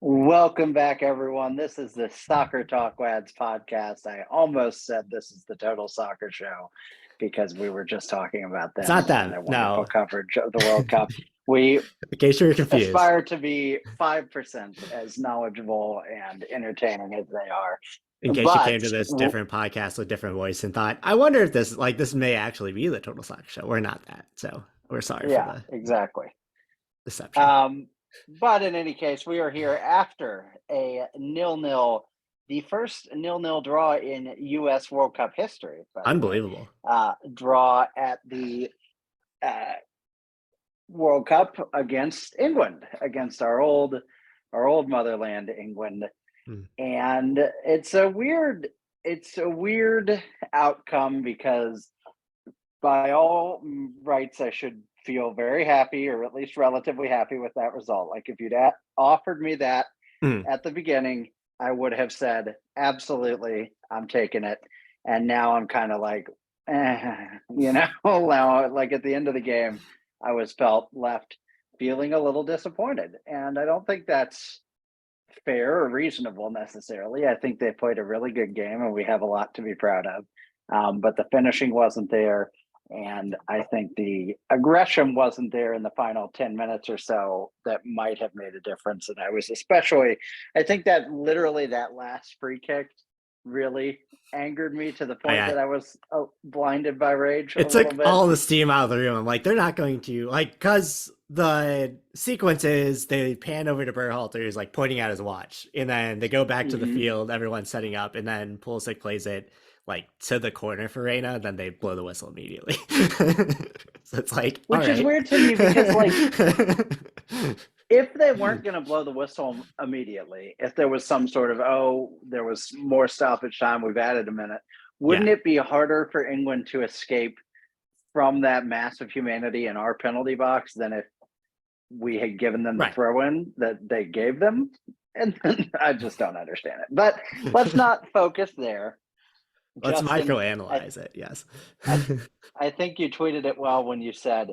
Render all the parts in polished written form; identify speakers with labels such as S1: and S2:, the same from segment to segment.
S1: Welcome back, everyone. This is the Soccer Talk Lads podcast. I almost said this is the Total Soccer Show because we were just talking about
S2: It's
S1: them
S2: not
S1: and
S2: them.
S1: their wonderful
S2: No.
S1: coverage of the World Cup. We
S2: In case you're confused.
S1: aspire to be 5% as knowledgeable and entertaining as they are.
S2: In case you came to this different podcast with different voice and thought, I wonder if this may actually be the Total Soccer Show. We're not that. So we're sorry for the
S1: exactly.
S2: deception.
S1: But in any case, we are here after a 0-0, the first 0-0 draw in U.S. World Cup history.
S2: Unbelievable.
S1: Draw at the World Cup against England, against our old motherland, England. And it's a weird outcome because by all rights, I should feel very happy, or at least relatively happy with that result. Like if you'd offered me that at the beginning, I would have said, absolutely, I'm taking it. And now I'm kind of like, now, like at the end of the game, I was left feeling a little disappointed. And I don't think that's fair or reasonable necessarily. I think they played a really good game and we have a lot to be proud of. But the finishing wasn't there. And I think the aggression wasn't there in the final 10 minutes or so that might have made a difference. And I think that literally that last free kick really angered me to the point that I was blinded by rage.
S2: It took all the steam out of the room. I'm like, they're not going to, because the sequence is they pan over to Berhalter, who's like pointing at his watch, and then they go back to the field, everyone's setting up, and then Pulisic plays it like to the corner for Reina, then they blow the whistle immediately. So it's like,
S1: which is weird to me because like if they weren't going to blow the whistle immediately, if there was some sort of there was more stoppage time, we've added a minute, wouldn't it be harder for England to escape from that mass of humanity in our penalty box than if we had given them the throw-in that they gave them? And I just don't understand it. But let's not focus there.
S2: Let's microanalyze it. Yes.
S1: I think you tweeted it well when you said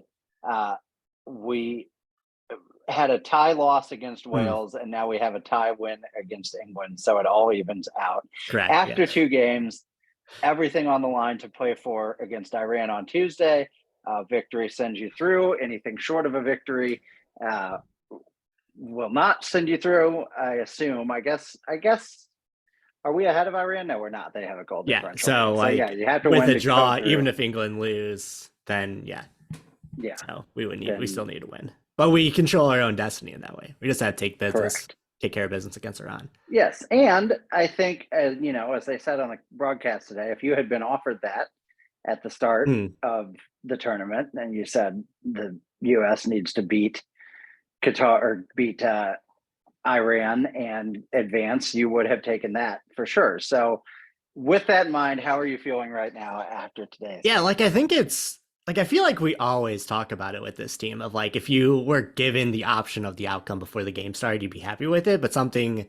S1: we had a tie loss against Wales and now we have a tie win against England. So it all evens out.
S2: Correct.
S1: After 2 games, everything on the line to play for against Iran on Tuesday. Victory sends you through. Anything short of a victory will not send you through, I assume. I guess. Are we ahead of Iran? No, we're not. They have a goal differential.
S2: So
S1: you have to
S2: with
S1: win
S2: a draw, even if England lose, then
S1: yeah.
S2: So we still need to win, but we control our own destiny in that way. We just have to take care of business against Iran.
S1: Yes, and I think as they said on the broadcast today, if you had been offered that at the start of the tournament, and you said the U.S. needs to beat Qatar or beat Iran and advance, you would have taken that for sure. So with that in mind, how are you feeling right now after today?
S2: I feel like we always talk about it with this team of like, if you were given the option of the outcome before the game started, you'd be happy with it. But something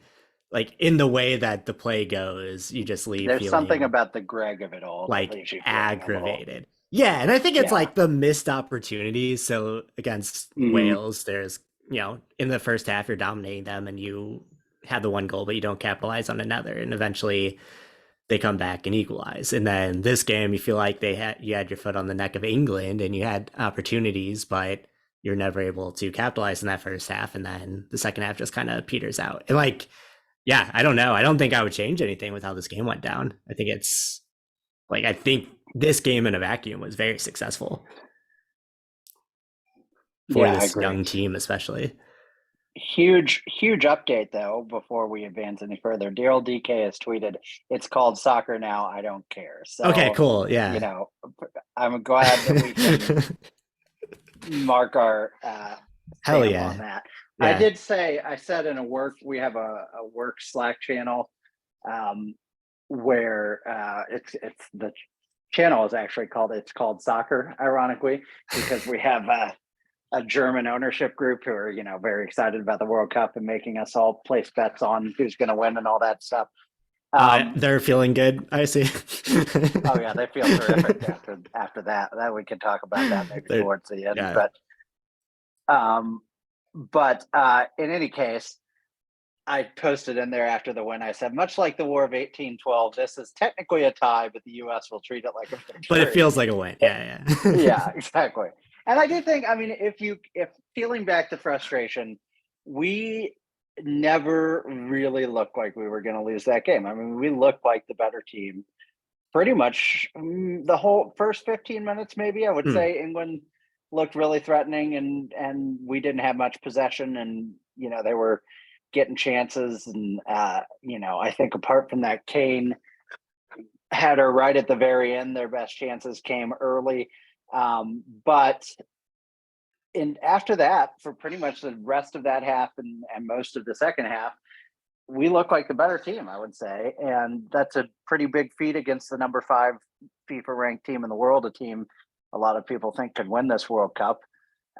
S2: like in the way that the play goes, you just leave.
S1: There's something about the Greg of it all,
S2: like aggravated. Yeah. And I think it's like the missed opportunities. So against Wales, there's, in the first half, you're dominating them and you have the one goal, but you don't capitalize on another. And eventually they come back and equalize. And then this game, you feel like you had your foot on the neck of England and you had opportunities, but you're never able to capitalize in that first half. And then the second half just kind of peters out. And I don't know. I don't think I would change anything with how this game went down. I think I think this game in a vacuum was very successful for this young team, especially.
S1: Huge update though before we advance any further. Daryl DK has tweeted, "It's called soccer now, I don't care." So
S2: okay, cool. Yeah,
S1: I'm glad that we can mark our
S2: hell yeah
S1: on that. Yeah. I said in we have a work Slack channel where it's the channel is actually called Soccer, ironically, because we have a German ownership group who are, very excited about the World Cup and making us all place bets on who's going to win and all that stuff.
S2: They're feeling good, I see.
S1: Oh yeah, they feel terrific after that. That we can talk about that maybe towards the end. Yeah. But in any case, I posted in there after the win. I said, much like the War of 1812, this is technically a tie, but the U.S. will treat it like a
S2: But it
S1: victory.
S2: feels like a win. Yeah, yeah.
S1: Yeah, exactly. And I do think, I mean, if peeling back the frustration, we never really looked like we were going to lose that game. I mean, we looked like the better team pretty much the whole first 15 minutes. Maybe I would
S2: Mm,
S1: say England looked really threatening, and we didn't have much possession, and they were getting chances, and I think apart from that Kane header right at the very end, their best chances came early. But after that, for pretty much the rest of that half and most of the second half, we look like the better team, I would say. And that's a pretty big feat against the number 5 FIFA ranked team in the world, a team a lot of people think could win this World Cup.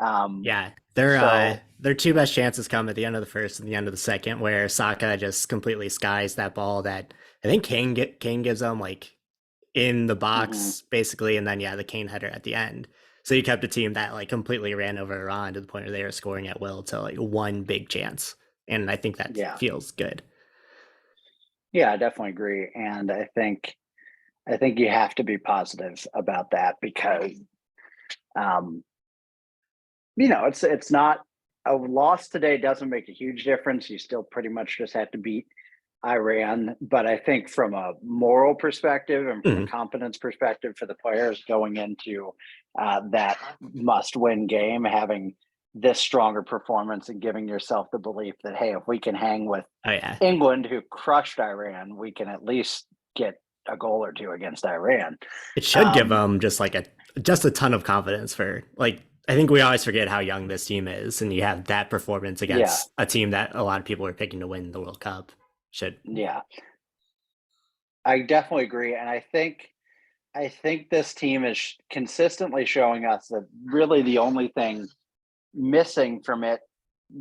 S1: Um,
S2: yeah,
S1: so,
S2: their two best chances come at the end of the first and the end of the second, where Saka just completely skies that ball that I think Kane gives them like in the
S1: mhm,
S2: box basically, and then yeah, the Kane header at the end. So you kept a team that like completely ran over Iran to the point where they were scoring at will to like one big chance, and I think that
S1: yeah,
S2: feels good.
S1: yeah, I definitely agree. And I think you have to be positive about that because um, it's not a loss today doesn't make a huge difference. You still pretty much just have to beat Iran. But I think from a moral perspective and from a
S2: Mhm.
S1: confidence perspective for the players going into that must win game, having this stronger performance and giving yourself the belief that, hey, if we can hang with
S2: Oh yeah,
S1: England, who crushed Iran, we can at least get a goal or two against Iran.
S2: it should give
S1: Um,
S2: them just a ton of confidence for like. I think we always forget how young this team is, and you have that performance
S1: yeah,
S2: against a team that a lot of people are picking to win the World Cup. Should
S1: yeah, I definitely agree. And I think this team is consistently showing us that really the only thing missing from it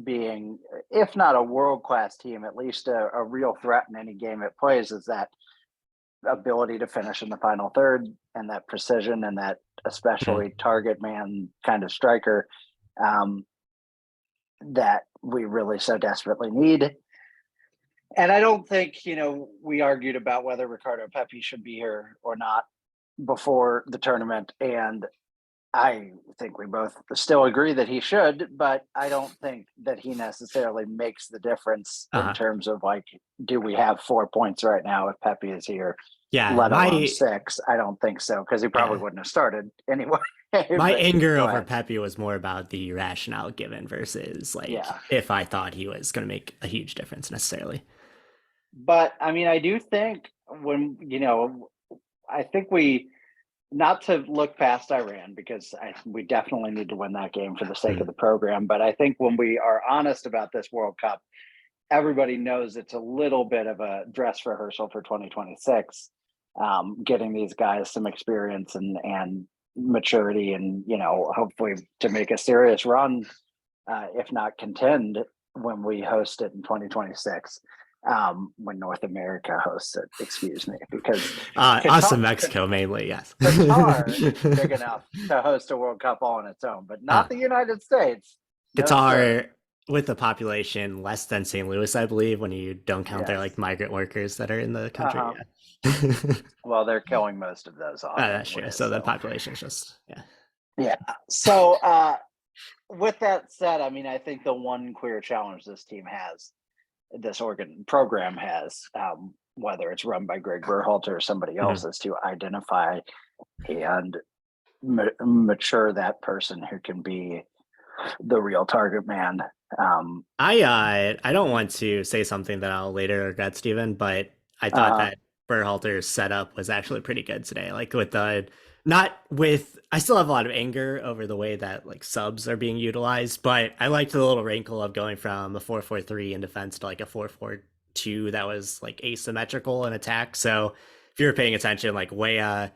S1: being, if not a world class team, at least a real threat in any game it plays, is that ability to finish in the final third and that precision and that
S2: Mhm.
S1: especially target man kind of striker um, that we really so desperately need. And I don't think, we argued about whether Ricardo Pepi should be here or not before the tournament. And I think we both still agree that he should, but I don't think that he necessarily makes the difference in
S2: uh
S1: terms of like, do we have 4 points right now if Pepe is here,
S2: yeah,
S1: let alone 6? I don't think so because he probably
S2: yeah
S1: wouldn't have started anyway.
S2: my
S1: But
S2: anger
S1: go
S2: over
S1: ahead.
S2: Pepe was more about the rationale given versus like
S1: Yeah.
S2: if I thought he was going to make a huge difference necessarily.
S1: But I mean, I do think I think not to look past Iran because we definitely need to win that game for the sake of
S2: Mhm.
S1: the program. But I think when we are honest about this World Cup, everybody knows it's a little bit of a dress rehearsal for 2026, getting these guys some experience and maturity, and hopefully to make a serious run, if not contend, when we host it in 2026. When North America hosts it, excuse me, because
S2: Us
S1: Qatar,
S2: in Mexico mainly, yes.
S1: Qatar is big enough to host a World Cup all on its own, but
S2: uh,
S1: not the United States. No, sir.
S2: Qatar with a population less than St. Louis, I believe, when you don't count their like
S1: Yes.
S2: migrant workers that are in the
S1: Uh
S2: country.
S1: huh.
S2: Yeah.
S1: Well, they're killing most of those off
S2: That's
S1: anyway.
S2: true. So the
S1: So,
S2: population is just yeah.
S1: yeah. So, with that said, I mean, I think the one clear challenge this team has, this organ program has, whether it's run by Greg Berhalter or somebody else,
S2: Mhm.
S1: is to identify and mature that person who can be the real target man. Um,
S2: I don't want to say something that I'll later regret, Steven, but I thought
S1: uh,
S2: that Berhalter's setup was actually pretty good today. Like with the not with I still have a lot of anger over the way that like subs are being utilized, but I liked the little wrinkle of going from a 4-4-3 in defense to like a 4-4-2 that was like asymmetrical in attack. So if you were paying attention, like Weah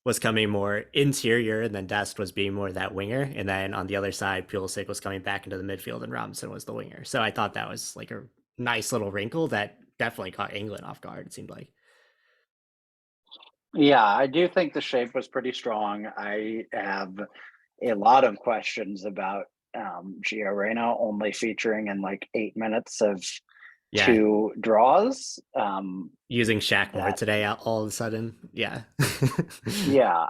S2: was coming more interior, and then Dest was being more that winger. And then on the other side, Pulisic was coming back into the midfield, and Robinson was the winger. So I thought that was like a nice little wrinkle that definitely caught England off guard. It seemed like.
S1: yeah, I do think the shape was pretty strong. I have a lot of questions about Gio Reyna only featuring in like 8 minutes of
S2: Yeah.
S1: 2 draws.
S2: Using Shaq more
S1: That
S2: today all of a sudden. Yeah.
S1: yeah,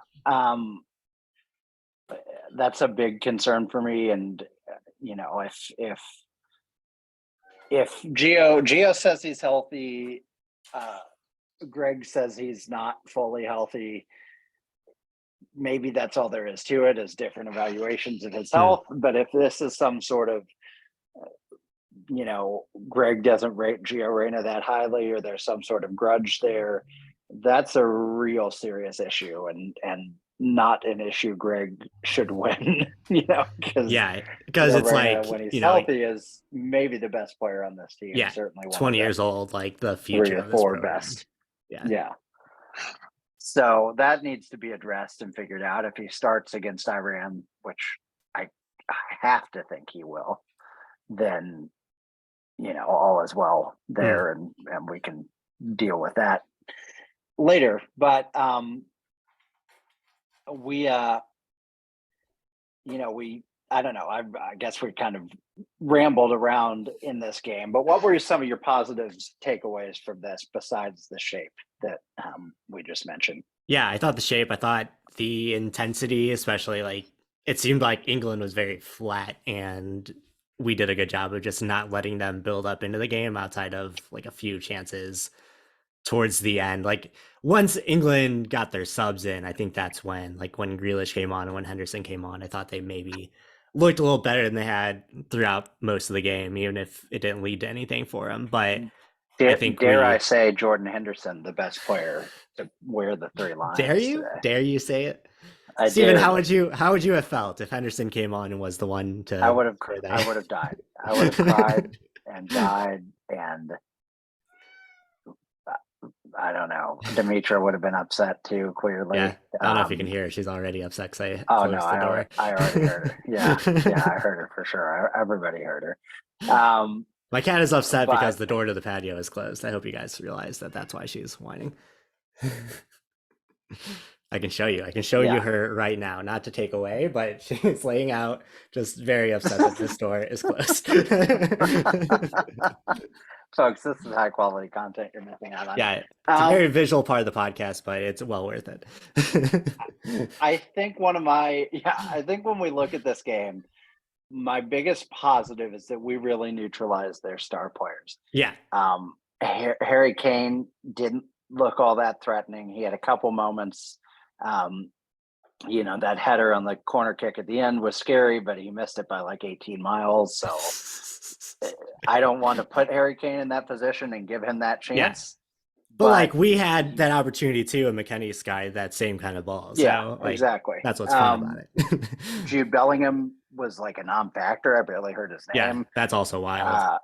S1: that's a big concern for me. And if Geo says he's healthy, uh, Greg says he's not fully healthy. Maybe that's all there is to it, is different evaluations of his
S2: Hmm.
S1: health. But if this is some sort of, Greg doesn't rate Gio Reyna that highly, or there's some sort of grudge there, that's a real serious issue, and not an issue Greg should win, because
S2: Yeah, because
S1: Gio
S2: it's
S1: Reyna,
S2: like,
S1: when he's
S2: you know, like,
S1: healthy, is maybe the best player on this team,
S2: yeah,
S1: certainly one of
S2: 20
S1: the
S2: years old, like the
S1: 3
S2: future
S1: or
S2: of this
S1: 4
S2: program.
S1: best.
S2: Yeah.
S1: Yeah. So that needs to be addressed and figured out. If he starts against Iran, which I have to think he will, then all is well
S2: Hmm.
S1: there, and we can deal with that later. But we we I don't know. I guess we kind of rambled around in this game, but what were some of your positives takeaways from this besides the shape that we just mentioned?
S2: Yeah, I thought the shape, I thought the intensity, especially like it seemed like England was very flat and we did a good job of just not letting them build up into the game outside of like a few chances towards the end. Like once England got their subs in, I think that's when, like when Grealish came on and when Henderson came on, I thought they maybe looked a little better than they had throughout most of the game, even if it didn't lead to anything for them. But I think
S1: Dare I
S2: we
S1: say Jordan Henderson, the best player to wear the 3 lions today?
S2: dare you say it,
S1: I
S2: Stephen.
S1: dared.
S2: How would you have felt if Henderson came on and was the one
S1: I
S2: to
S1: would have.
S2: score
S1: I would have died. I would have cried and died, and I don't know. Demetra would have been upset too.
S2: Yeah,
S1: Clearly.
S2: I don't know if you can hear her. She's already upset because I
S1: Oh no,
S2: closed the door.
S1: I already heard her. Yeah, yeah, I heard her for sure. Everybody heard her.
S2: My cat is upset because
S1: But
S2: the door to the patio is closed. I hope you guys realize that that's why she's whining. I can show you. I can show you
S1: yeah,
S2: her right now, not to take away, but she's laying out, just very upset that this door is closed.
S1: folks, this is high quality content you're missing out on.
S2: Yeah, it's a very
S1: Um,
S2: visual part of the podcast, but it's well worth it.
S1: I think I think when we look at this game, my biggest positive is that we really neutralized their star players.
S2: Yeah.
S1: Harry Kane didn't look all that threatening. He had a couple moments. Um, that header on the corner kick at the end was scary, but he missed it by like 18 miles. So I don't want to put Harry Kane in that position and give him that
S2: Yeah.
S1: chance.
S2: But like
S1: But
S2: we had that opportunity too, and McKennie's Sky, that same kind of ball.
S1: yeah,
S2: So like
S1: exactly.
S2: that's what's fun about it.
S1: Jude Bellingham was like a non-factor. I barely heard his
S2: Yeah,
S1: name.
S2: that's also wild.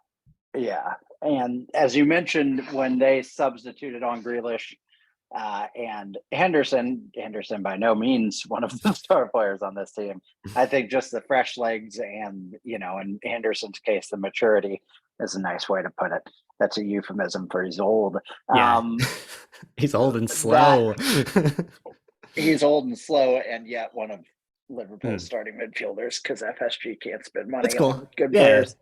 S1: Yeah, and as you mentioned, when they substituted on Grealish and Henderson by no means one of the star players on this team. I think just the fresh legs and, in Henderson's case, the maturity is a nice way to put it. That's a euphemism for he's old.
S2: Yeah. He's old and
S1: That
S2: slow.
S1: he's old and slow, and yet one of Liverpool's
S2: Hmm.
S1: starting midfielders, because FSG can't spend
S2: It's
S1: money
S2: cool.
S1: on good
S2: Yeah,
S1: players.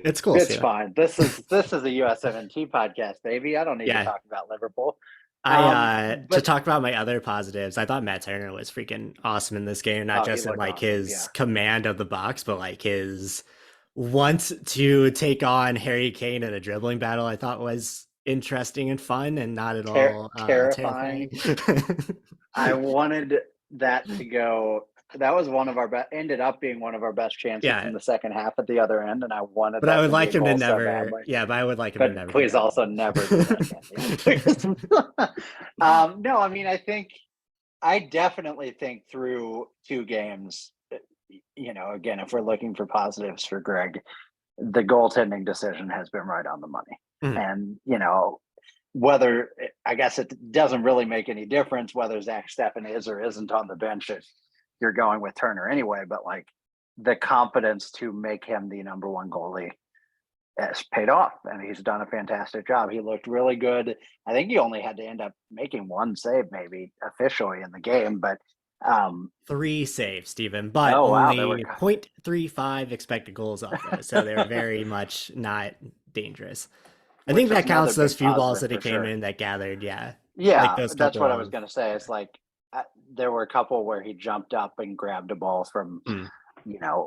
S2: it's cool,
S1: It's
S2: Steven.
S1: fine. This is a USMNT podcast, baby. I don't need to
S2: Yeah.
S1: talk about Liverpool.
S2: I to
S1: But
S2: talk about my other positives, I thought Matt Turner was freaking awesome in this game, not
S1: oh, he
S2: just in
S1: looked
S2: like
S1: awesome. Yeah.
S2: his command of the box, but like his want to take on Harry Kane in a dribbling battle. I thought was interesting and fun, and not at all terrifying.
S1: Terrifying. I wanted that to go. That was one of our best. Ended up being one of our best chances
S2: Yeah,
S1: in the second half at the other end, and I wanted
S2: but I
S1: that
S2: would
S1: to be
S2: like
S1: a
S2: him to
S1: goal so
S2: never.
S1: badly.
S2: Yeah, but I would like him to
S1: But
S2: never do
S1: please
S2: that
S1: also
S2: again.
S1: never do that again. Yeah, please. No, I mean, I definitely think through 2 games. Again, if we're looking for positives for Greg, the goaltending decision has been right on the money,
S2: Mhm.
S1: and whether, I guess it doesn't really make any difference whether Zach Steffen is or isn't on the bench if you're going with Turner anyway. But like the confidence to make him the number one goalie has paid off, and he's done a fantastic job. He looked really good. I think he only had to end up making one save, maybe officially in the game, but
S2: 3 saves, Stephen, but
S1: oh wow, there were.
S2: only 0.35 expected goals off those, so they're very much not dangerous. I think
S1: which is
S2: that
S1: another
S2: counts those
S1: big
S2: few balls
S1: positive
S2: that he
S1: for
S2: came
S1: sure.
S2: in that gathered. Yeah. Like
S1: Yeah,
S2: those
S1: that's
S2: couple
S1: what I was
S2: of,
S1: going to say. It's like there were a couple where he jumped up and grabbed a ball from,
S2: mm,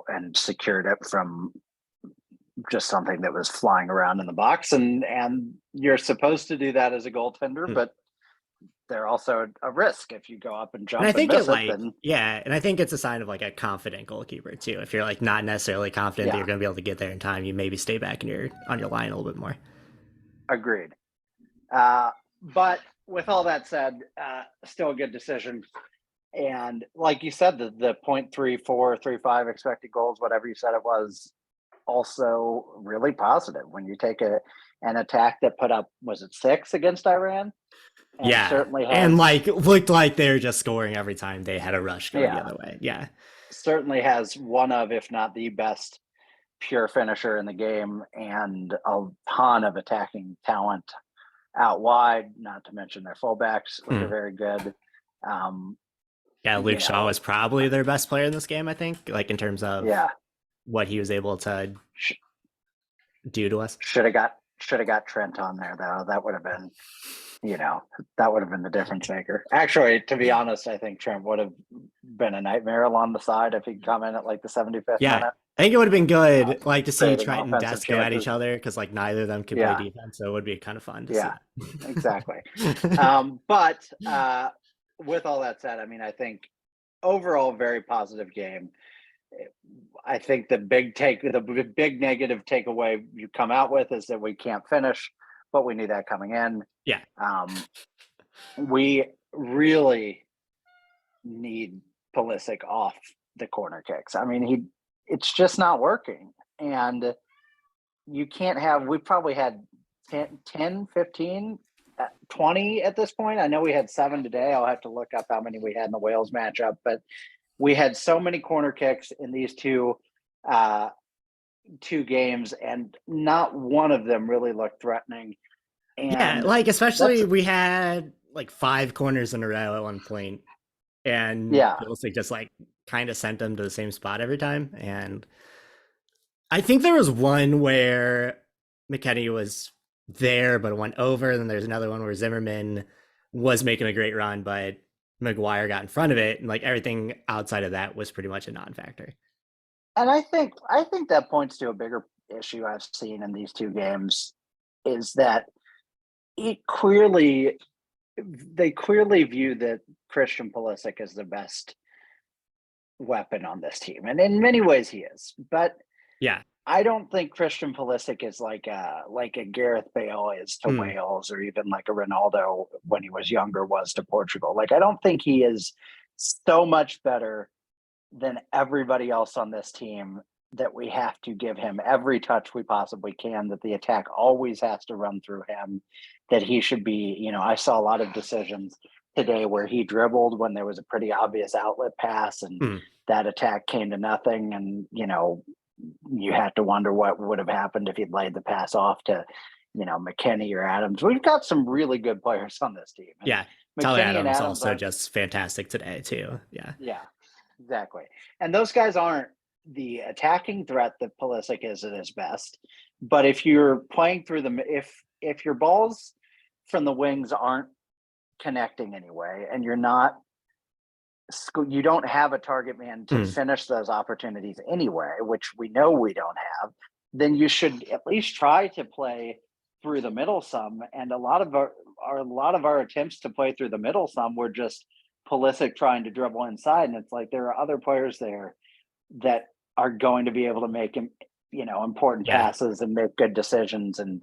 S1: and secured it from just something that was flying around in the box. And you're supposed to do that as a goaltender,
S2: mm.
S1: but they're also a risk. If you go up and
S2: And I
S1: jump and
S2: think it
S1: miss it,
S2: like,
S1: then
S2: yeah, and I think it's a sign of like a confident goalkeeper too. If you're like not necessarily confident that
S1: yeah,
S2: you're going to be able to get there in time, you maybe stay back in your on your line a little bit more.
S1: agreed. But with all that said, still a good decision. And like you said, the 0.3435 expected goals, whatever you said it was, also really positive when you take an attack that put up, was it 6 against Iran, and
S2: Yeah,
S1: certainly
S2: and
S1: has,
S2: like looked like they were just scoring every time they had a rush going the
S1: yeah,
S2: other way. Yeah,
S1: certainly has one of, if not the best pure finisher in the game, and a ton of attacking talent out wide, not to mention their fullbacks, which are
S2: hmm.
S1: very good. Um,
S2: Yeah.
S1: you
S2: Luke Shaw
S1: know,
S2: was probably their best player in this game. I think, like in terms of
S1: yeah,
S2: what he was able to do to us.
S1: should have got Trent on there though. That would have been, that would have been the difference maker. Actually, to be honest, I think Trent would have been a nightmare along the side if he'd come in at like the 75th
S2: Yeah,
S1: minute,
S2: I think it would have been good, like to see
S1: creating
S2: Trent and
S1: offensive
S2: Des go at each
S1: chances.
S2: other because like neither of them can play
S1: Yeah,
S2: defense, so it would be kind of fun to see
S1: yeah, exactly.
S2: that.
S1: But with all that said, I mean, I think overall very positive game. I think the big negative takeaway you come out with is that we can't finish, but we knew that coming in.
S2: Yeah,
S1: Um, we really need Pulisic off the corner kicks. I mean, it's just not working. And you can't have, we probably had 10, 15, 20 at this point. I know we had 7 today. I'll have to look up how many we had in the Wales matchup, but we had so many corner kicks in these uh, two games, and not one of them really looked threatening.
S2: yeah,
S1: And
S2: like
S1: that's,
S2: especially we had like 5 corners in a row at one point, and
S1: yeah.
S2: Pulisic just like kind of sent them to the same spot every time. And I think there was one where McKennie was there, but it went over. And then there's another one where Zimmerman was making a great run, but McGuire got in front of it. And like everything outside of that was pretty much a non factor.
S1: And I think that points to a bigger issue I've seen in these two games, is that it clearly they clearly view that Christian Pulisic is the best weapon on this team, and in many ways he is. But
S2: Yeah.
S1: I don't think Christian Pulisic is like a Gareth Bale is to
S2: Hmm.
S1: Wales, or even like a Ronaldo when he was younger was to Portugal. Like, I don't think he is so much better than everybody else on this team that we have to give him every touch we possibly can, that the attack always has to run through him, that he should be, I saw a lot of decisions today where he dribbled when there was a pretty obvious outlet pass, and
S2: Hmm.
S1: that attack came to nothing. And, you had to wonder what would have happened if he'd laid the pass off to, McKennie or Adams. We've got some really good players on this team. And
S2: Yeah. Tyler
S1: McKennie and
S2: Adams
S1: Adams
S2: also
S1: aren't,
S2: just fantastic today, too. Yeah.
S1: yeah, exactly. And those guys aren't the attacking threat that Pulisic is at his best. But if you're playing through them, if your balls from the wings aren't connecting anyway, and you don't have a target man to
S2: Hmm.
S1: finish those opportunities anyway, which we know we don't have, then you should at least try to play through the middle some. And a lot of our attempts to play through the middle some were just Pulisic trying to dribble inside, and it's like there are other players there that are going to be able to make him, important
S2: Yeah.
S1: passes and make good decisions. And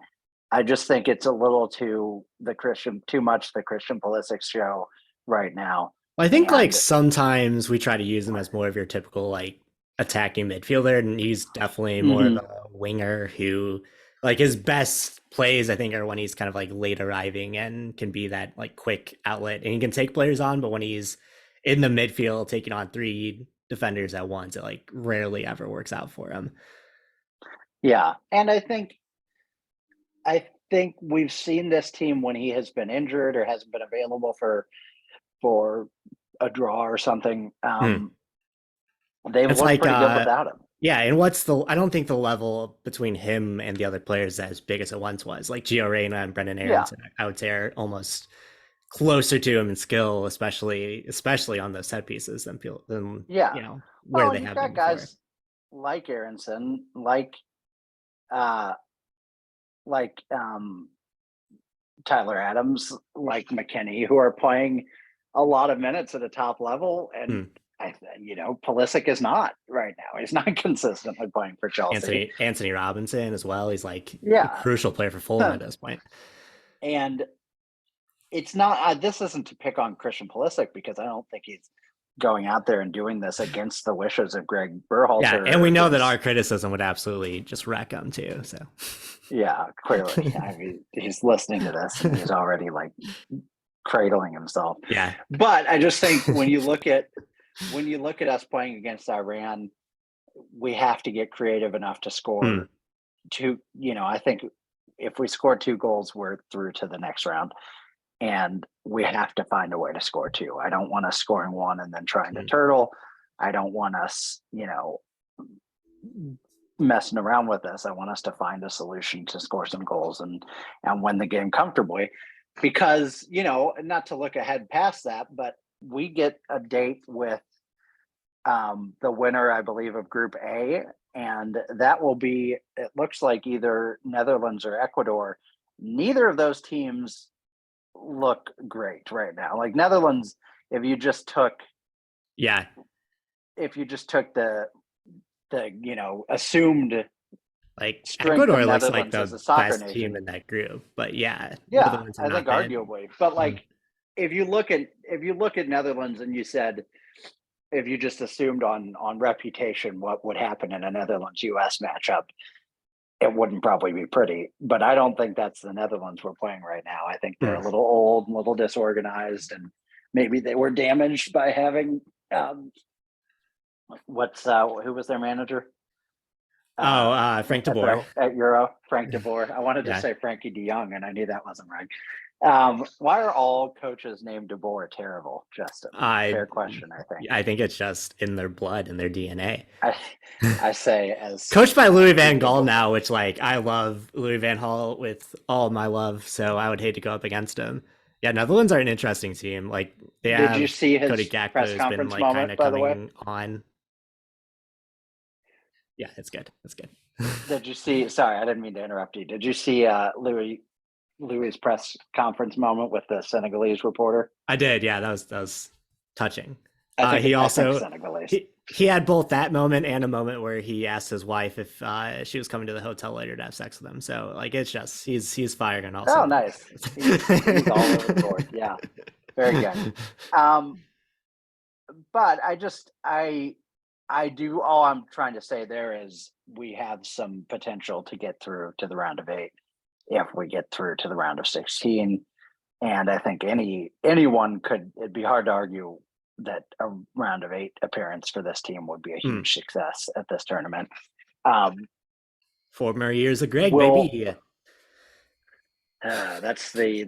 S1: I just think it's a little too much the Christian Pulisic show right now.
S2: Well, I think like
S1: And
S2: sometimes we try to use him as more of your typical like attacking midfielder, and he's definitely more of
S1: mhm,
S2: a winger who like his best plays I think are when he's kind of like late arriving and can be that like quick outlet and he can take players on, but when he's in the midfield taking on 3 defenders at once, it like rarely ever works out for him.
S1: yeah, and I think we've seen this team when he has been injured or hasn't been available for a draw or something.
S2: Hmm.
S1: They've
S2: It's
S1: looked
S2: like
S1: pretty good without him.
S2: Yeah, and I don't think the level between him and the other players is as big as it once was. Like Gio Reyna and Brendan
S1: Yeah,
S2: Aronson, I would say are almost closer to him in skill, especially on those set pieces than
S1: yeah.
S2: where
S1: Well,
S2: they
S1: and you've
S2: have been
S1: got
S2: before.
S1: guys like Aronson, uh, like Tyler Adams, like McKinney, who are playing a lot of minutes at a top level, and
S2: Hmm.
S1: Pulisic is not right now. He's not consistently playing for Chelsea.
S2: Anthony Robinson as well. He's like a
S1: Yeah,
S2: crucial player for Fulham at this point.
S1: and it's not. This isn't to pick on Christian Pulisic because I don't think he's going out there and doing this against the wishes of Greg
S2: Yeah, and
S1: Berhalter.
S2: we know that
S1: His
S2: our criticism would absolutely just wreck him too. So
S1: Yeah, clearly, I mean, he's listening to this and he's already like cradling himself.
S2: yeah.
S1: But I just think when you look at us playing against Iran, we have to get creative enough to
S2: Hmm.
S1: score two. I think if we score 2 goals, we're through to the next round, and we have to find a way to score two. I don't want us scoring one and then trying to
S2: Hmm.
S1: turtle. I don't want us, messing around with this. I want us to find a solution to score some goals and win the game comfortably. Because, not to look ahead past that, but we get a date with the winner, I believe, of Group A, and that will be. It looks like either Netherlands or Ecuador. Neither of those teams look great right now. Like Netherlands, if you just took
S2: Yeah,
S1: the assumed
S2: like
S1: strength of
S2: Ecuador looks like
S1: Netherlands as
S2: the
S1: a soccer
S2: best team
S1: nation.
S2: in that group, but yeah,
S1: Yeah,
S2: Netherlands have
S1: I think
S2: not been.
S1: arguably. But
S2: Hmm.
S1: like if you look at Netherlands and you said, if you just assumed on reputation what would happen in a Netherlands US matchup, it wouldn't probably be pretty. But I don't think that's the Netherlands we're playing right now. I think they're
S2: Hmm.
S1: a little old, a little disorganized, and maybe they were damaged by having who was their manager?
S2: Oh,
S1: uh,
S2: Frank de
S1: at
S2: Boer.
S1: at Euro, Frank de Boer. I wanted to
S2: Yeah,
S1: say Frankie de Jong, and I knew that wasn't right. Why are all coaches named de Boer terrible, Justin?
S2: I
S1: Fair question, I think.
S2: I think it's just in their blood and their DNA.
S1: I I say as
S2: Coached by Louis Van Gaal
S1: people.
S2: now, which like I love Louis Van Gaal with all my love, so I would hate to go up against him. Yeah, Netherlands are an interesting team. Like they
S1: Did you
S2: have
S1: see
S2: Cody
S1: his
S2: Gakpo
S1: press
S2: has been
S1: conference
S2: like kind
S1: moment?
S2: of
S1: By the way,
S2: coming on. Yeah, it's good. It's good.
S1: did you see? Sorry, I didn't mean to interrupt you. Did you see Louis's press conference moment with the Senegalese reporter?
S2: I did. Yeah, that was touching.
S1: I think
S2: He
S1: I think
S2: also
S1: Senegalese.
S2: he had both that moment and a moment where he asked his wife if she was coming to the hotel later to have sex with him. So like it's just he's fired on all
S1: Oh,
S2: cylinders.
S1: nice. He's all over the board. Yeah, very good. Um, but I do. All I'm trying to say there is we have some potential to get through to the round of eight if we get through to the round of 16. And I think anyone could. It'd be hard to argue that a round of eight appearance for this team would be a
S2: Hmm.
S1: huge success at this tournament. Um,
S2: 4 more years of Greg,
S1: will
S2: baby.
S1: that's the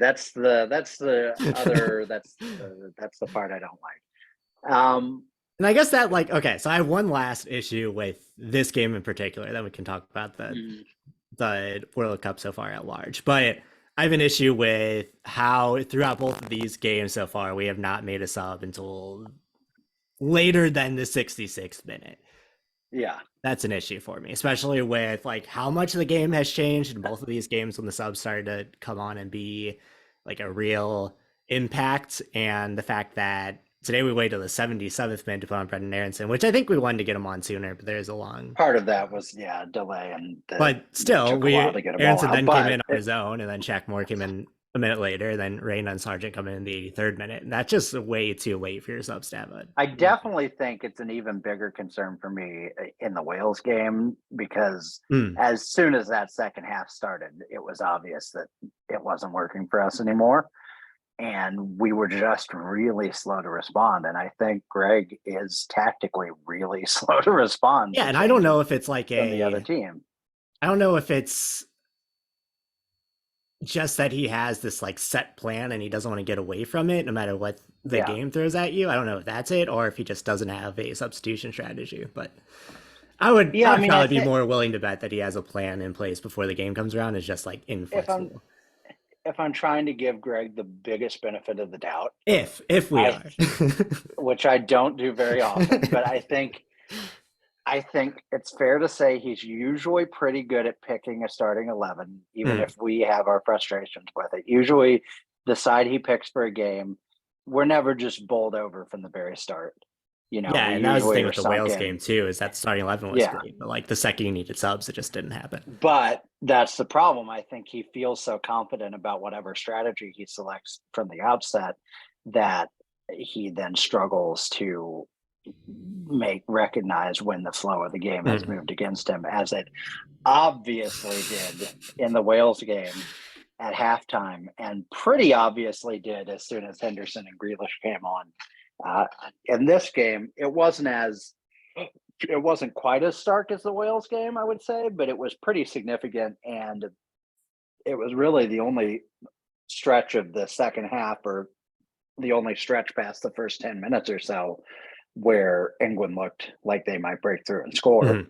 S1: part I don't like.
S2: And I guess that like okay, so I have one last issue with this game in particular. Then we can talk about
S1: mm,
S2: the World Cup so far at large. But I have an issue with how throughout both of these games so far we have not made a sub until later than the 66th minute.
S1: yeah,
S2: That's an issue for me, especially with like how much the game has changed in both of these games when the subs started to come on and be like a real impact, and the fact that today we waited to the 77th minute to put on Brendan Aronson, which I think we wanted to get him on sooner, but there's a long.
S1: part of that was delay and
S2: But still,
S1: took a while
S2: we
S1: to get them all
S2: Aronson
S1: out.
S2: then came
S1: But
S2: in on his own, and then Shaq Moore came in a minute later, then Rain and Sargent come in the 83rd minute, and that's just way too late for your subs to have a
S1: I
S2: real.
S1: definitely think it's an even bigger concern for me in the Wales game because
S2: Mm.
S1: as soon as that second half started, it was obvious that it wasn't working for us anymore. And we were just really slow to respond. And I think Greg is tactically really slow to respond
S2: Yeah,
S1: to
S2: and I don't
S1: changes
S2: know if it's like
S1: from the other
S2: a.
S1: team.
S2: I don't know if it's just that he has this like set plan and he doesn't want to get away from it no matter what the
S1: Yeah.
S2: game throws at you. I don't know if that's it or if he just doesn't have a substitution strategy, but I
S1: Yeah, I
S2: would
S1: mean, I
S2: probably be
S1: think
S2: more willing to bet that he has a plan in place before the game comes around. It's just like
S1: if I'm
S2: inflexible.
S1: if I'm trying to give Greg the biggest benefit of the doubt,
S2: If we
S1: I
S2: are.
S1: which I don't do very often, but I think it's fair to say he's usually pretty good at picking a starting 11, even
S2: Mm.
S1: if we have our frustrations with it. Usually, the side he picks for a game, we're never just bowled over from the very start.
S2: Yeah,
S1: We
S2: and that was the
S1: usually
S2: thing
S1: are
S2: with the
S1: sunk
S2: Wales
S1: in.
S2: game too, is that the starting 11 was
S1: Yeah.
S2: great, but like the second you needed subs, it just didn't happen.
S1: But that's the problem. I think he feels so confident about whatever strategy he selects from the outset that he then struggles to recognize when the flow of the game has
S2: Mm.
S1: moved against him, as it obviously did in the Wales game at halftime, and pretty obviously did as soon as Henderson and Grealish came on. In this game, it wasn't quite as stark as the Wales game, I would say, but it was pretty significant, and it was really the only stretch of the second half, or the only stretch past the first 10 minutes or so, where England looked like they might break through and score.
S2: Mm.